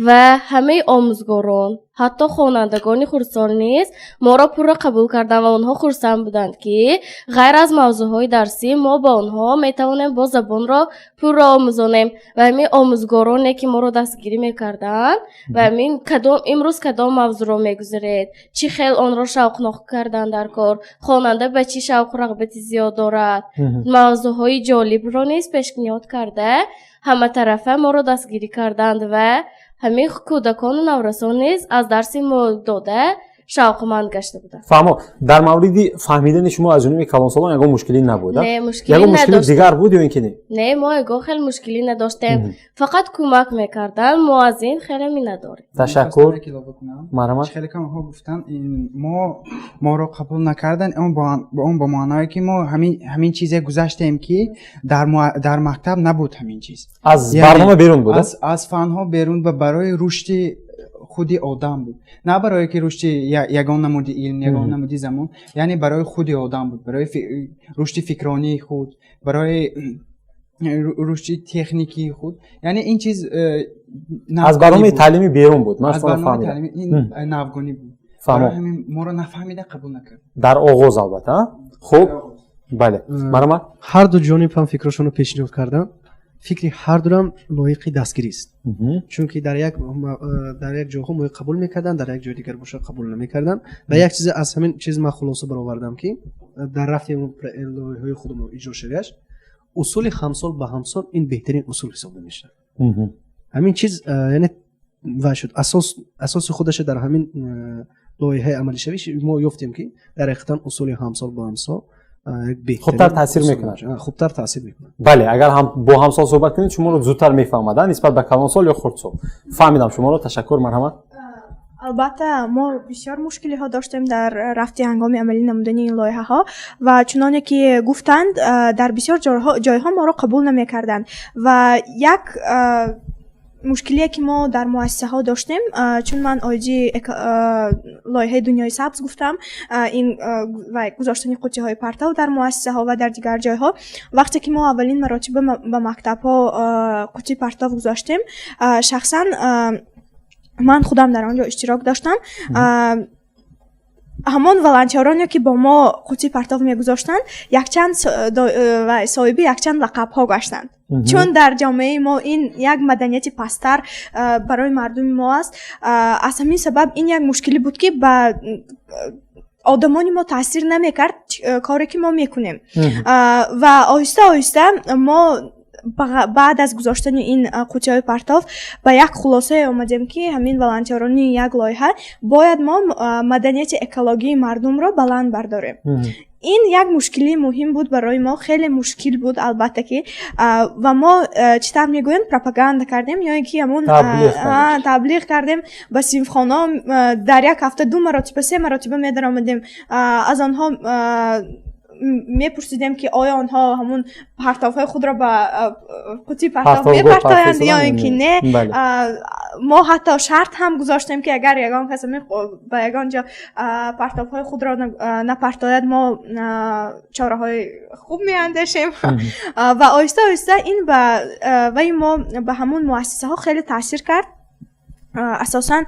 ва ҳамаи омӯзгорон, ҳатто хонандагони хурдсол низ моро пурра қабул карданд ва онҳо хурсанд буданд ки ғайр аз мавзӯъҳои дарсӣ мо ба онҳо метавонем бо забонро пурра омӯзонем ва ҳамин омӯзгороне ки моро дастгирӣ мекарданд ва ҳамин имрӯз кадом мавзӯъро мегузаред, чӣ хел онро шавқнок карданд дар кор, хонанда ба чӣ шавқу рағбати зиёд дорад, мавзӯъҳои ҷолибро низ пешниҳод карда ҳаматарафа моро дастгирӣ карданд ва ҳамин кӯдакону наврасон низ аз дарси мо дода шавқманд гашта буданд. фаҳмо, дар мавриди фаҳмидани шумо аз ҷониби калонсолон ягон мушкилӣ набуд? Не, мушкилӣ ягон мушкили надоштем. дигар буд ё ин ки не? Не, мо ягон хел мушкилӣ надоштем. Фақат кӯмак мекарданд, мо аз ин хеле миннатдорем. Ташаккур. марҳамат. Хеле кам ҳо гуфтанд моро қабул накардан, он ба маъное ки мо ҳамин чизе гузаштем ки дар мактаб набуд ҳамин чиз. аз барнома берун буд? аз фанҳо берун ва барои рушди худи одам буд, на барое ки рушди ягон намуди илм, ягон намуди замон, яъне барои худи одам буд, барои рушди фикронии худ, барои рушди техникии худ. Яъне ин чиз аз барномаи таълими берун буд. Ман шумо фаҳмидам. ин навгонӣ буд. Фаҳмо. Моро нафаҳмида қабул накард. дар оғоз албатта. Хуб, бале. Марҳамат. ҳар ду ҷониб ҳам фикрашонро пешниҳод кардам. фикри ҳардурам лоиқи дастгирист, чунки дар як ҷоҳо мои қабул мекарданд, дар як ҷои дигар боша қабул намекарданд. Ва як чиз аз ҳамин чиз ман хулоса баровардам ки дар рафти лоиҳаи худмон иҷро шудааст, усули ҳамсол ба ҳамсол ин беҳтарин усул ҳисоб намешавад. ҳамин чиз яъне ва шуд асоси худаша дар ҳамин лоиҳаи амалишавӣ мо ёфтем ки дар ҳақиқатан усули ҳамсол ба ҳамсол хубтар таъсир мекунад. Хубтар таъсир мекунад. бале, агар бо ҳамсол суҳбат кунед шуморо зудтар мефаҳмад нисбат ба калонсол ё хурдсол. фаҳмидам шуморо. Ташаккур. марҳамат. албатта мо бисёр мушкилиҳо доштем дар рафти ҳангоми амалӣ намудани ин лоиҳаҳо ва чуноне ки гуфтанд дар бисёр ҷойҳо моро қабул намекарданд ва як мушкилие ки мо дар муассисаҳо доштем, чун ман оиди лоиҳаи дунёи сабз гуфтам, ин ва гузоштани қуттиҳои партов дар муассисаҳо ва дар дигар ҷойҳо, вақте ки мо аввалин маротиба ба мактабҳо қуттии партов гузоштем, шахсан ман худам дар он ҷо иштирок доштам. ҳамон волонтероне ки бо мо қуттии партов мегузоштанд, якчанд ва соҳиби якчанд лақабҳо гаштанд. чун дар ҷомеаи мо ин як маданияти пасттар барои мардуми мо аст. аз ҳамин сабаб ин як мушкилӣ буд ки ба одамони мо таъсир намекард коре ки мо мекунем. ва оҳиста оҳиста мо баъд аз гузоштани ин қуттиҳои партов ба як хулосае омадем ки ҳамин волонтерони як лоиҳа бояд мо маданияти экологии мардумро баланд бардорем. ин як мушкили муҳим буд барои мо, хеле мушкил буд албатта ки ва мо читар мегӯянд пропаганда кардем ё ин ки ҳамон таблиғ кардем ба синфхона, дар як ҳафта 2 маротиба 3 маротиба медаромадем, аз онҳо мепурсидем ки оё онҳо ҳамун партовҳои худро ба қуттии партов мепартоянд ё ин ки не. мо ҳатто шарт ҳам гузоштем ки агар ягон кас ба ягон ҷо партовҳои худро напартояд, мо чораҳои хуб меандешем. ва оҳиста оҳиста ин ваи мо ба ҳамун муассисаҳо хеле таъсир кард. асосан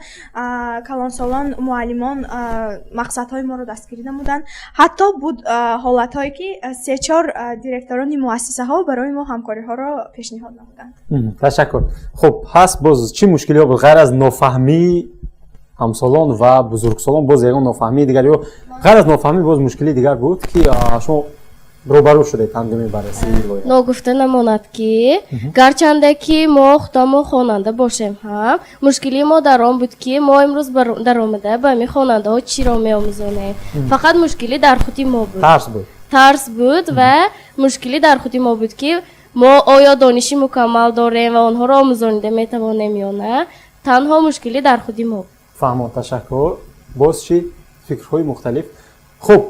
калонсолон, муаллимон мақсадҳои моро дастгирӣ намуданд. ҳатто буд ҳолатҳое ки 3-4 директорони муассисаҳо барои мо ҳамкориҳоро пешниҳод намуданд. ташаккур. хуб, ҳаст боз чӣ мушкилиҳо буд ғайр аз нофаҳмии ҳамсолон ва бузургсолон? боз ягон нофаҳмии дигар ё ғайр аз нофаҳмӣ боз мушкили дигар буд ки шумо рӯбарӯ шудед ҳангоми баррасии лоиҳа? ногуфта намонад ки гарчанде ки мо худамон хонанда бошем ҳам, мушкили мо дар он буд ки мо имрӯз даромада ба ҳамин хонандаҳо чиро меомӯзонем. фақат мушкили дар худи мо буд. тарс буд ва мушкили дар худи мо буд ки мо оё дониши мукаммал дорем ва онҳоро омӯзонида метавонем ё на. танҳо мушкили дар худи мо. фаҳмо. ташаккур. боз чӣ фикрҳои мухталиф? хуб,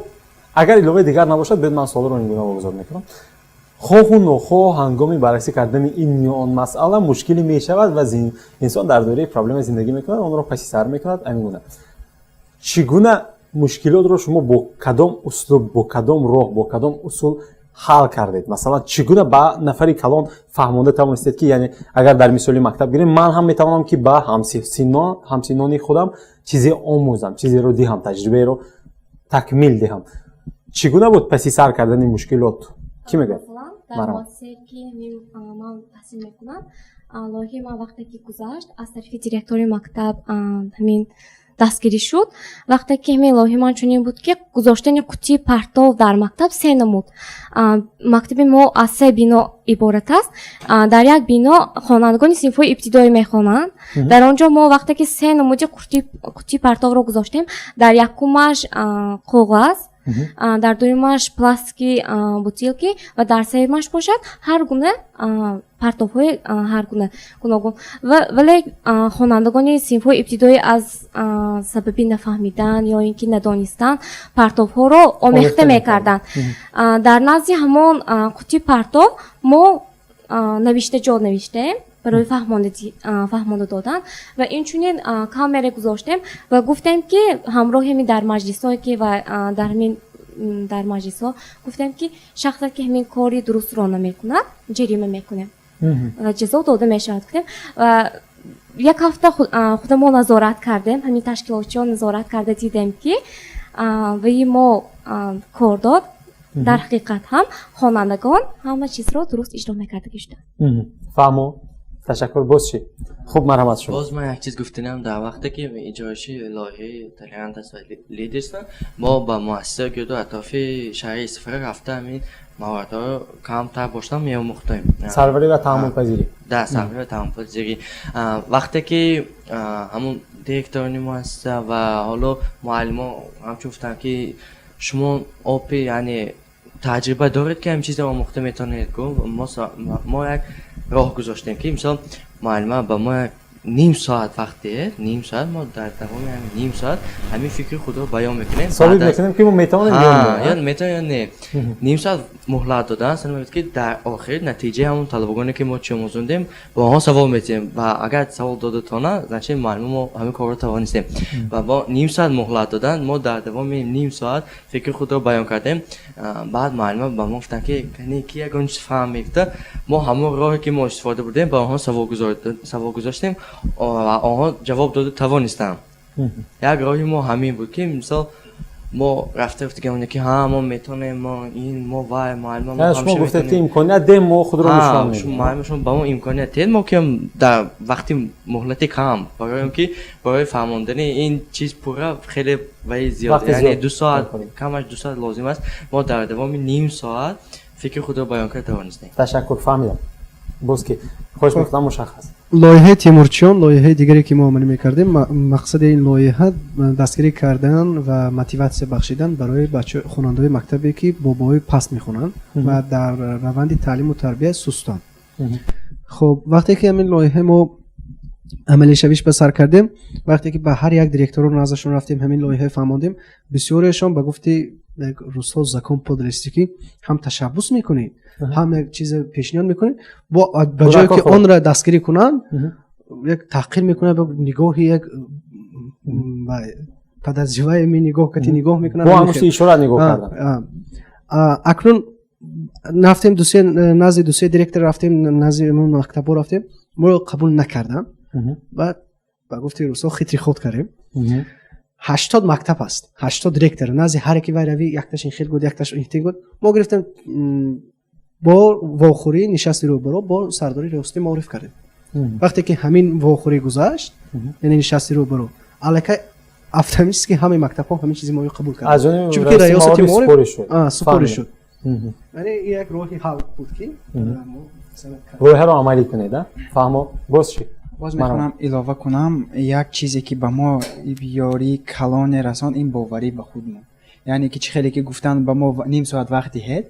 агар иловаи дигар набошад, бед ман суолро ин гуна вогузор мекунам. хоҳу нохоҳ ҳангоми баррасӣ кардани ин ё он масъала мушкилӣ мешавад ва инсон дар доираи проблемаи зиндагӣ мекунад, онро паси сар мекунад. ҳамин гуна чӣ гуна мушкилотро шумо бо кадом услуб, бо кадом роҳ, бо кадом усул ҳал кардед? Масалан, чӣ гуна ба нафари калон фаҳмонда тавонистед ки, яъне агар дар мисоли мактаб гирем, ман ҳам метавонам ки ба ҳамсинони худам чизе омӯзам, чизеро диҳам, таҷрибаеро такмил диҳам. Чӣ гуна буд паси сар кардани мушкилот? Кӣ мегӯяд? дар муассисае ки ман таҳсил мекунам, лоиҳаи ман вақте ки гузашт аз тарафи директори мактаб ҳамин дастгирӣ шуд. Вақте ки ҳамин лоиҳаи ман чунин буд ки гузоштани қутии партов дар мактаб 3 намуд. Мактаби мо аз 3 бино иборат аст. Дар як бино хонандагони синфҳои ибтидоӣ мехонанд. Дар он ҷо мо вақте ки 3 намуди қутии партовро гузоштем, дар якумаш коғаз, дар дуюмаш пластики бутилки ва дар сеюмаш бошад ҳар гуна партовҳои ҳар гуна гуногун. Вале хонандагони синфҳои ибтидоӣ аз сабаби нафаҳмидан ё ин ки надонистан партовҳоро омехта мекарданд. Дар назди ҳамон қутии партов мо навиштаҷот навиштем барои фаҳмонда додан ва инчунин камере гузоштем ва гуфтем ки ҳамроҳи ҳамин дар маҷлисҳое ки ва дар маҷлисҳо гуфтем ки шахсе ки ҳамин кори дурустро намекунад ҷарима мекунем ва ҷазо дода мешавад гуфтем. Ва як ҳафта худмо назорат кардем, ҳамин ташкилотчиҳо назорат карда дидем ки ваи мо кор дод. Дар ҳақиқат ҳам хонандагон ҳама чизро дуруст иҷро мекардагӣ шуданд. фаҳмо. Ташаккур. Боз чӣ? Хуб, марҳамат шумо. Боз ман як чиз гуфтанам, дар вақте ки иҷроиши лоиҳаи талант аст ва лидерство, мо ба муассиса гирду атрофи шаҳри Истифра рафта ҳамин маҳоратҳоро камтар боштан меомӯхтем. Сарварӣ ва таҳаммулпазирӣ. Да, сарварӣ ва таҳаммулпазирӣ. Вақте ки ҳамун директорони муассиса ва ҳоло муаллимон ҳамчун гуфтанд ки шумо опи, яъне таҷриба доред ки ҳамин чизро омӯхта метавонед гуфт, мо як роҳ гузоштем ки мисол муаллима ба мо ним соат вақт диҳед, ним соат мо дар давоми ним соат ҳамин фикри худро баён мекунем. Собит мекунем ки мо метавонем ё метавонем ё не. Ним соат муҳлат додан санамед ки дар охир натиҷаи ҳамон талабагоне ки мо чӣ омӯзондем ба онҳо савол метиҳем ва агар савол додатона значит маълума мо ҳамин корро тавонистем. Ва бо ним соат муҳлат додан мо дар давоми ним соат фикри худро баён кардем. Баъд маълума ба мо гуфтанд ки ки ягон чиз фаҳм мекунад, мо ҳамон роҳе ки мо истифода бурдем ба онҳо савол гузоштем ва онҳо ҷавоб дода тавонистанд. Як роҳи мо ҳамин буд ки мисол мо рафта гуфтем ки ҳа мо метавонем, мо ин мо вай маълума мо шумо гуфтед ки имконият дем, мо худро нишон медем. маълума шумо ба мо имконият дед, мо ки дар вақти муҳлати кам барои ки барои фаҳмондани ин чиз пурра хеле ваи зиёд, яъне 2 соат камаш 2 соат лозим аст, мо дар давоми ним соат фикри худро баён карда тавонистем. Ташаккур, фаҳмидам. Боз ки хоҳиш мекунам мушаххас. лоиҳаи тимурчиён, лоиҳаи дигаре ки мо амалӣ мекардем, мақсади ин лоиҳа дастгирӣ кардан ва мотиватсия бахшидан барои хонандаҳои мактабе ки бобоҳои паст мехонанд ва дар раванди таълиму тарбия сустанд. хуб, вақте ки ҳамин лоиҳа мо амалишавиш ба сар кардем, вақте ки ба ҳар як директору наздашон рафтем, ҳамин лоиҳа фаҳмондем, бисёреашон ба гуфти Рустом Закон подрасти ки ҳам ташаббус мекунед, ҳам як чиз пешниҳод мекунед, ба ҷое ки онро дастгирӣ кунанд, як таҳқир мекунад, нигоҳи як подозревая нигоҳ кати нигоҳ мекунад. бо ангушти ишорат нигоҳ кардан. акнун рафтем назди дусе директор рафтем, назди мактабҳо рафтем, моро қабул накарданд. баъд ба гуфти Рустом хитри худ кардем. 80 мактаб аст, 80 директор, назди ҳаре ки вай рави якташ ин хел гуд, якташ ин гуд. мо гирифтем бо вохӯрӣ нишасти рӯбаро бо сардори риёсатӣ маъриф кардем. вақте ки ҳамин вохӯрӣ гузашт, яъне нишасти рӯбаро, аллакай автоматически ҳамаи мактабҳо ҳамин чизи моро қабул карданд. аз ҷониби риёсати маъриф супорӣ шуд. яъне як роҳи ҳал буд ки роҳеро амалӣ кунед. Фаҳмо. Боз чӣ? боз метавонам илова кунам, як чизе ки ба мо ёрии калоне расон, ин боварӣ ба худмон. яъне ки чӣ хеле ки гуфтанд ба мо ним соат вақт диҳед,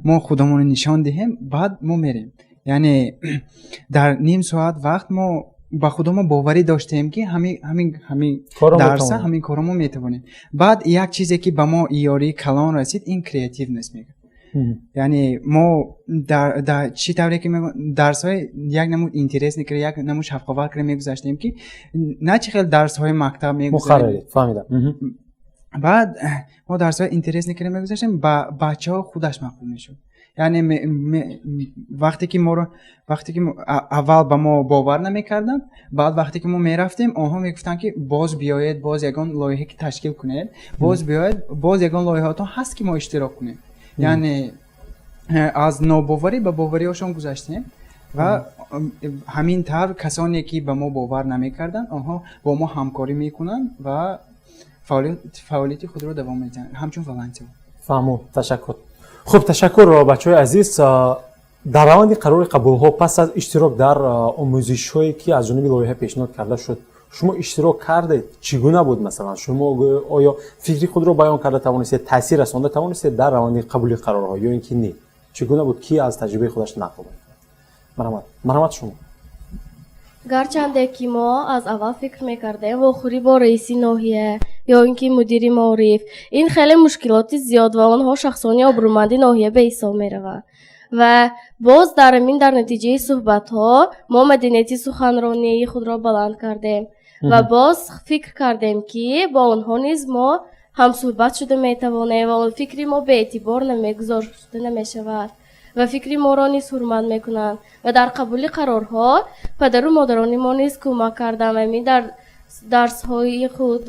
мо худамонро нишон диҳем, баъд мо мерем. яъне дар ним соат вақт мо ба худамо боварӣ доштем ки ҳамин дарса ҳамин корро мо метавонем. баъд як чизе ки ба мо ёрии калон расид, ин креативнес мегӯяд. яъне мо дар чӣ тавре ки дарсҳои як намуд интересни кара, як намуд шавқовар кара мегузаштем ки на чӣ хел дарсҳои мактаб мегузарем. фаҳмидам. بعد ما درس های اینترست نکردیم میگذاشتیم با بچه ها خودش مقبول میشد. یعنی وقتی که اول با ما باور نمیکردن، بعد وقتی که ما میرفتیم آنها میگفتن که باز بیاید، باز یگان لایحه که تشکیل کنید، باز بیاید، باز یگان لایحه‌تون هست که ما اشتراک کنیم. یعنی از ناباوری به باوری هاشون گذاشتیم و همین طور کسانی که به ما باور نمیکردن آنها با ما همکاری میکنن و فعالیت خود رو دوام میدن، همچون والنتیر. فهمو، تشکر. خب تشکر بچه‌های عزیز. در روند قرار قبول ها پس از اشتراک در آموزش هایی که از جانب لایحه پیشنهاد کرده شد، شما اشتراک کردید؟ چگونه بود؟ مثلا شما آیا فکری خود رو بیان کرده توانستید تاثیر رسانده توانستید در روند قبول قرارها یا اینکه نه؟ چگونه بود؟ کی از تجربه خودش نقل کرد؟ مرحمت شما. гарчанде ки мо аз аввал фикр мекардем вохӯрӣ бо раиси ноҳия ё ин ки мудири маориф ин хеле мушкилоти зиёд ва онҳо шахсони обрӯманди ноҳия ба ҳисоб мераванд ва боз дар натиҷаи суҳбатҳо мо маданияти суханронии худро баланд кардем ва боз фикр кардем ки бо онҳо низ мо ҳамсуҳбат шуда метавонем ва фикри мо беэътибор гузошта намешавад ва фикри моро низ ҳурмат мекунанд ва дар қабули қарорҳо падару модарони мо низ кӯмак карданд ва ми дар дарсҳои худ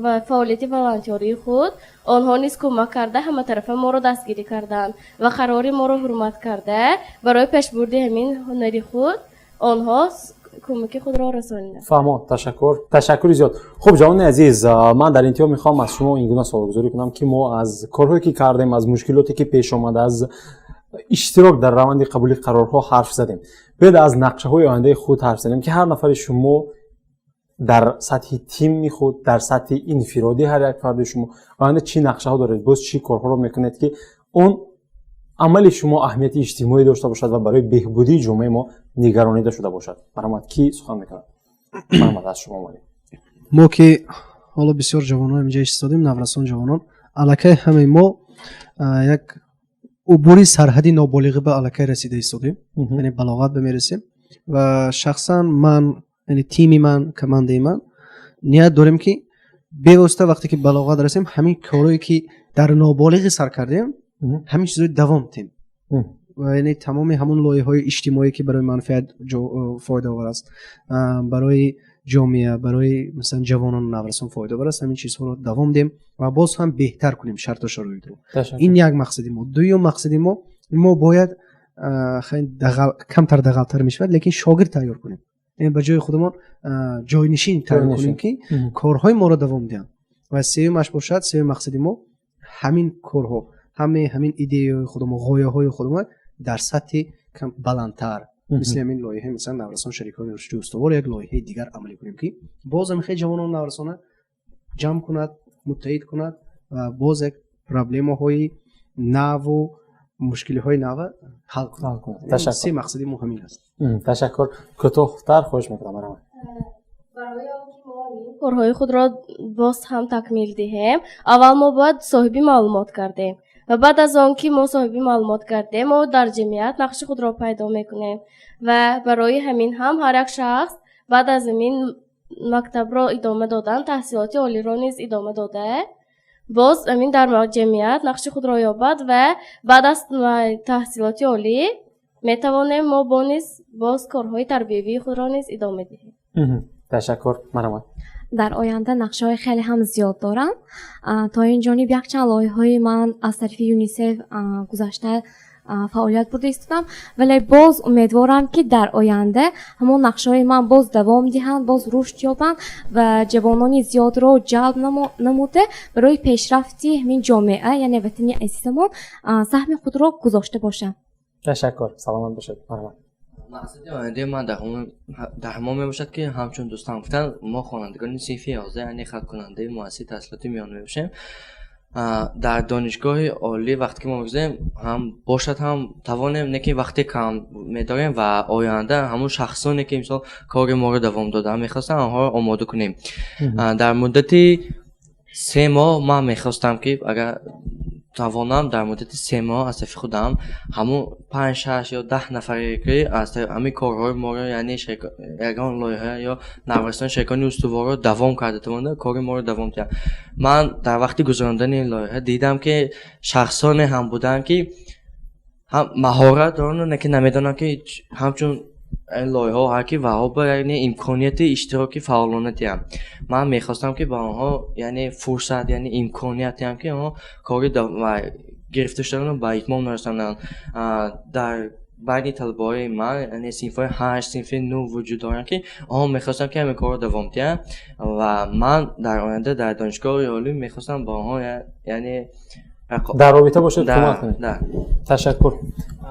ва фаъолияти волонтёрии худ онҳо низ кӯмак карда ҳаматарафа моро дастгирӣ карданд ва қарори моро ҳурмат карда барои пешбурди ҳамин ҳунари худ онҳо кӯмаки худро расониданд. фаҳмо, ташаккури зиёд. хуб ҷавони азиз, ман дар интиҳо мехоҳам аз шумо ин гуна суолгузорӣ кунам ки мо аз корҳое ки кардем, аз мушкилоте ки пеш омада, аз иштирок дар раванди қабули қарорҳо ҳарф задем. Бояд аз нақшаҳои ояндаи худ ҳарф задем ки ҳар нафари шумо дар сатҳи тими худ, дар сатҳи инфиродӣ ҳар як фарди шумо оянда чӣ нақшаҳо доред, боз чӣ корҳоро мекунед ки он амали шумо аҳамияти иҷтимоӣ дошта бошад ва барои беҳбудии ҷомеаи мо нигаронида шуда бошад. марҳамат, ки сухан мекунад? марҳамат, аз шумо молӣ. мо ки ҳоло бисёр ҷавонон инҷа истодем, наврасон ҷавонон, аллакай ҳамаи мо як убури сарҳади ноболиғӣ ба аллакай расида истодем, яъне балоғат ба мерасем ва шахсан ман, яъне тими ман, командаи ман ният дорем ки бевосита вақте ки балоғат расем ҳамин корое ки дар ноболиғӣ сар кардем ҳамин чизои давом дем ва яъне тамоми ҳамон лоиҳаҳои иҷтимоие ки барои манфиат фоидаовар аст, барои ҷомеа, барои масалан ҷавонон наврасон фоидаовар аст, ҳамин чизҳоро давом дем ва боз ҳам беҳтар кунем шарту шароитро. ин як мақсади мо. дуюм мақсади мо бояд камтар дағалтар мешавад, лекин шогирд тайёр кунем, ба ҷои худамон ҷойнишин тайёр кунем ки корҳои моро давом диҳанд. ва сеюмаш бошад, сеюм мақсади мо ҳамин корҳо, ҳамин идеяҳои худамон, ғояҳои худамон дар сатҳи баландтар, мисли ҳамин лоиҳаи масалан наврасон шарикони рушди устувор як лоиҳаи дигар амалӣ кунем ки боз ҳамихе ҷавонон наврасона ҷамъ кунад, муттаҳид кунад ва боз як проблемаҳои наву мушкилиҳои нава ҳал кунад. се мақсади мо ҳамин аст. ташаккур. кӯтоҳтар хоҳиш мекунам. марҳамат. барои он ки мо корҳои худро боз ҳам такмил диҳем, аввал мо бояд соҳиби маълумот гардем ва баъд аз он ки мо соҳиби маълумот гардем, мо дар ҷамъият нақши худро пайдо мекунем ва барои ҳамин ҳам ҳар як шахс баъд аз ҳамин мактабро идома додан, таҳсилоти олиро низ идома дода, боз ҳамин дар ҷамъият нақши худро ёбад ва баъд аз таҳсилоти олӣ метавонем мо боз корҳои тарбиявии худро низ идома диҳем. ташаккур. марҳамат. дар оянда нақшаҳои хеле ҳам зиёд дорам. то ин ҷониб якчанд лоиҳаҳои ман аз тарафи юнисеф гузашта фаъолият бурда истодам, вале боз умедворам ки дар оянда ҳамон нақшаҳои ман боз давом диҳанд, боз рушд ёбанд ва ҷавонони зиёдро ҷалб намуда барои пешрафти ҳамин ҷомеа, яъне ватани азизамон саҳми худро гузошта бошанд. ташаккур. саломат бошед. марҳамат. мақсади ояндаи ман дар ҳамон мебошад ки ҳамчун дӯстон гуфтанд, мо хонандагони синфи 11 яъне халқкунандаи муассиси таҳсилоти миёна мебошем. дар донишгоҳи олӣ вақте ки мо мегузарем ҳам бошад, ҳам тавонем не ки вақте кам медорем ва оянда ҳамон шахсоне ки мисол кори моро давом дода мехостанд онҳоро омода кунем. дар муддати 3 моҳ ман мехостам ки агар توانم در مدت 3 ماه از طرف خودم همون 5 6 یا 10 نفری که از همین کارهای ما رو یعنی یگان لایحه یا نوارستان شریکانی استوار رو دوام کرده توانده کار ما رو دوام کرد. من در وقت گذراندن این لایحه دیدم که شخصان هم بودن که هم مهارت دارن و که نمیدونن که همچون این لایحه ها هرکی و با یعنی امکانیت اشتراکی فعالانتی هم من میخواستم که با آنها یعنی فرصت یعنی امکانیتی هم که آنها کاری گرفته شدن و با اتمام نرساندن در بین طلبه‌های من یعنی صنف‌های 8 صنف 9 وجود دارن که آنها میخواستم که همین کار رو دوام دهم و من در آینده در دانشگاه ریالی میخواستم با آنها یعنی در رابطه باشید کمک کنید. تشکر.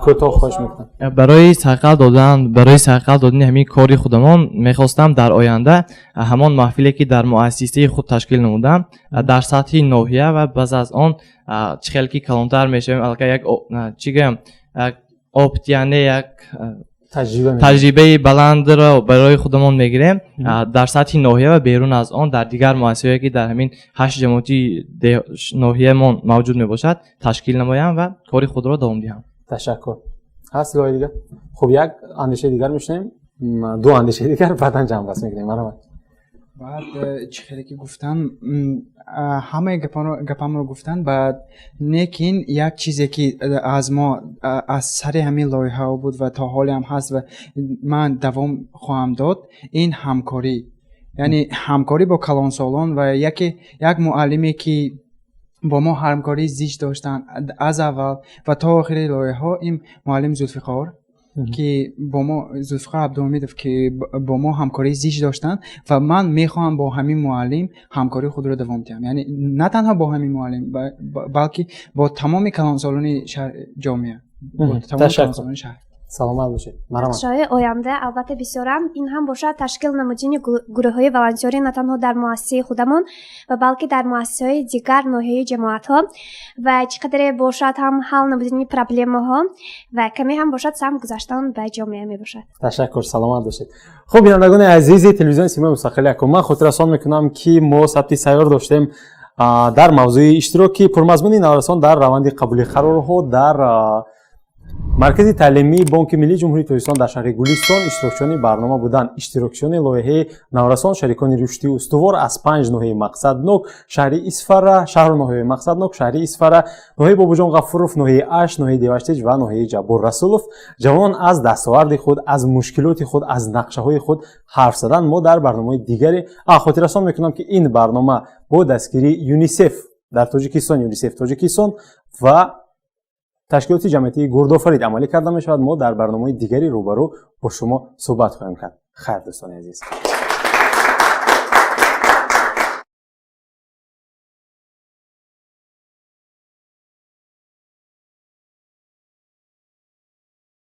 کوتاه خواهش میکنم. برای سرقل دادن همین کاری خودمان میخواستم در آینده همان محفلی که در مؤسسه خود تشکیل نمودم در سطح ناحیه و بعد از آن چخیل که کلانتر میشویم البته یک چیگم اپت یعنی یک تجربه بلند را برای خودمان میگیریم در سطح ناحیه و بیرون از آن در دیگر مؤسسه‌ای که در همین 8 جماعتی ناحیه ما موجود میباشد تشکیل نمایم و کاری خود را دوام دهم. تشکر. هست لایه دیگه؟ خب یک اندیشه دیگر میشنیم، 2 اندیشه دیگر بعداً جمع بس میکنیم. مرحبا. بعد چخیلی که گفتم همه گپام رو گفتن بعد نیکین یک چیزی که از ما از سر همین لایحه ها بود و تا حالی هم هست و من دوام خواهم داد این همکاری یعنی همکاری با کلانسالان و یک معلمی که با ما همکاری زیست داشتن از اول و تا آخر لایحه ها این معلم زلفقار که با ما زلفقار عبدالحمیدов که با ما همکاری زیست داشتن و من میخوام با همین معلم همکاری خود رو دوام دهم یعنی نه تنها با همین معلم بلکه با تمام کلانسالان جامعه با تمام کلانسالان شهر. سلامت باشید. شاید آینده البته بسیارم این هم باشد تشکیل نمودن گروه‌های والنتیری نه تنها در مؤسسه خودمان و بلکه در مؤسسه‌های دیگر ناحیه جماعت‌ها و چقدر باشد هم حل نمودن پروبلم‌ها و کمی هم باشد سهم گذاشتن به جامعه می باشد. تشکر. سلامت باشید. خب بینندگان عزیز تلویزیون سیمای مستقل یکم من خاطر رسان میکنم که ما ثبت سیار داشتیم در موضوع اشتراکی پرمضمون نوارستان در روند قبولی قرارها در مرکز تعلیمی بانک ملی جمهوری تاجیکستان در شهر گلستان اشتراکچیان برنامه بودند. اشتراکچیان لایحه نوارستان شریکان رشدی استوار از 5 ناحیه مقصدناک شهر اسفره، شهر و ناحیه مقصدناک شهر اسفره، ناحیه باباجان غفوروف، ناحیه اش، ناحیه دیوشتج و ناحیه جبور رسولوف جوان از دستاورد خود، از مشکلات خود، از نقشه های خود حرف زدن. ما در برنامه دیگری خاطر رسان میکنم که این برنامه با دستگیری یونیسف در تاجیکستان، یونیسف تاجیکستان و تشکیلات جمعیتی گردآفرید عملی کرده می شود. ما در برنامه دیگری روبرو با شما صحبت خواهیم کرد. خیر دوستان عزیز.